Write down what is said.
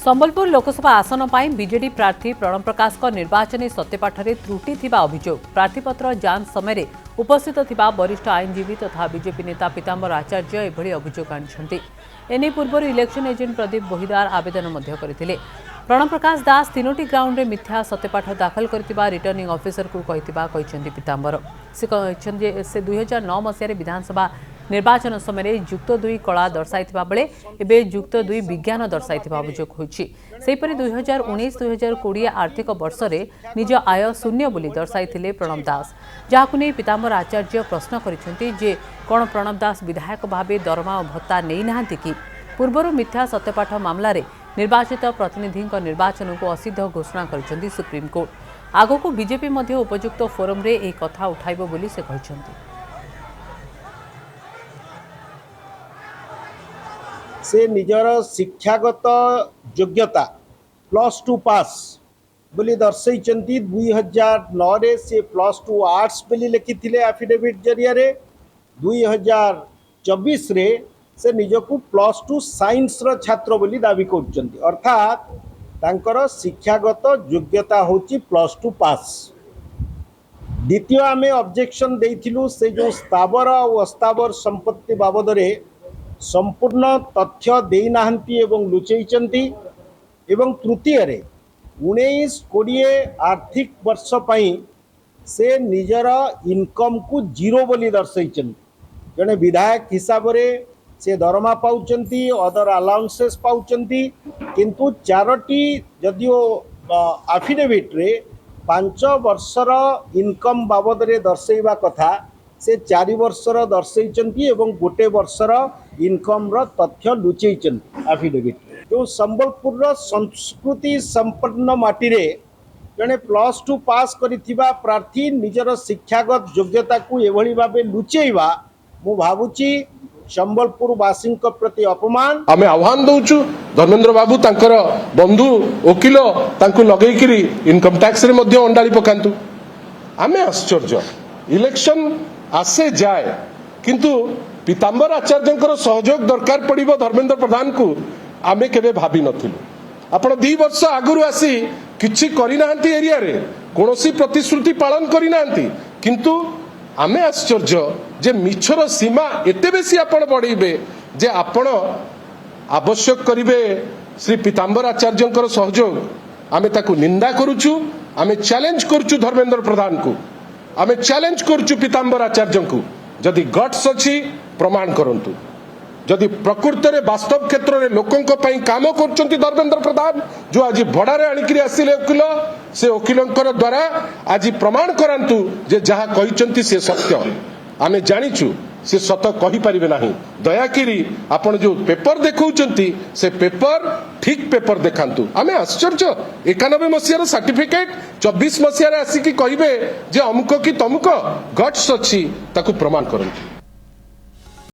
संबलपुर लोकसभा आसन पर बीजेडी प्रार्थी प्रणव प्रकाश निर्वाचन सत्यपाठे त्रुटि थिबा अभियोग प्रार्थीपत्र जांच समय उपस्थित थिबा वरिष्ठ आईनजीवी तथा बीजेपी नेता पीताम्बर आचार्य एभली अभियोग आनिछन्ति। एने पूर्व इलेक्शन एजेंट प्रदीप बोहिदार आवेदन करथिले। प्रणव प्रकाश दास 3टी ग्राउंड में मिथ्या सत्यपाठ दाखल करथिबा रिटर्निंग ऑफिसर को कहिथिबा पीताम्बर से 2009 मसीह विधानसभा निर्वाचन समय युक्त 2 कला दर्शाइथिबा बेले एबे युक्त 2 विज्ञान दर्शाइथिबा अभियोग होइछि। सेहिपरि 2019-2020 आर्थिक वर्ष रे निज आय शून्य बोली दर्शाइथिले प्रणव दास, जाहाकु नै पीताम्बर आचार्य प्रश्न करिसेंति जे कोन प्रणव दास विधायक भाबे दरमा और भत्ता नै नाहंति कि। पूर्वरु मिथ्या सत्यपाठ मामला रे निर्वाचित प्रतिनिधि निर्वाचन को असिद्ध घोषणा करिसेंति सुप्रीम कोर्ट। आगको बीजेपी मध्य उपयुक्त फोरम रे एही कथा उठाइबो बोली से कहिसेंति। से निजर शिक्षागत योग्यता +2 पास बोली दर्शैचंती। 2009 रे से +2 आर्ट्स बोली लिखिथिले एफिडेविट जरिया रे। 2024 रे से निजकू +2 साइंस रो छात्र बोली दाबी करचंती। अर्थात तांकर शिक्षागत योग्यता होची +2 पास। द्वितीय आमे ऑब्जेक्शन देइथिलु से जो स्थावर और अस्थावर संपत्ति बाबद रे संपूर्ण तथ्य दे नाहंती एवं लुचैचंती। एवं तृतीय रे 19-20 आर्थिक वर्ष पई से निजर इनकम को 0 बोली दर्शैचंती। जने विधायक हिसाब रे से दरमा पाउचंती, अदर अलाउंसेस पाउचंती, किंतु 4टी जदियो एफिडेविट रे 5 वर्षर इनकम बाबद रे दर्शैबा कथा से 4 वर्षर दर्शैचंती एवं 1 वर्षर इनकम रो तथ्य लुचैचंती एफिडेविट। तो संबलपुर संस्कृति संपन्न माटी रे जने +2 पास करिथिबा प्रार्थी निजर शिक्षागत योग्यता को एभली भाबे लुचैबा मु भाबुची संबलपुर वासी प्रति अपमान। आमे आह्वान दउछु धर्मेंद्र बाबू तांकर बंधु वकील तांकु लगैकिरी इनकम टैक्स रे मध्ये अंडाली पकांतु। आमे आश्चर्य इलेक्शन आसे जाए किंतु पीताम्बर आचार्य सहयोग दरकार पड़िबो धर्मेंद्र प्रधान को आमे केबे भाबी नथिलु। आपण 2 वर्ष आगुरु आसी किछि करि नाहंती एरिया रे कोनोसी प्रतिश्रुति पालन करि नाहंती, किंतु आमे आश्चर्य जे मिछर सीमा एते बेसी आपण बढ़ेबे जे आपण आवश्यक करिवे श्री पीताम्बर आचार्य सहयोग। आमे ताकू निंदा करूछु, आमे चैलेंज करूछु धर्मेंद्र प्रधान को, आमे चैलेंज करूछु पीताम्बर आचार्य को। जदि गट्स अछि प्रमाण करंतु, जदि प्रकृत रे वास्तव क्षेत्र रे लोकन को पई काम करचंती धर्मेंद्र प्रधान जो आज भड़ारे आनिकरी आसिले वकील से वकीलंकर द्वारा आज प्रमाण करंतु जे जहा कहिचंती से सत्य। आमे जानिछु से सत कहि परिबे नाही। दयाकिरी आपण जो पेपर देखौचंती से पेपर ठीक पेपर देखांतु। आमे आश्चर्य 91 मसियार सर्टिफिकेट 24 मसियार आसी की कहिबे जे अमुक की तमुक गट्स अछि ताकू प्रमाण करंतु।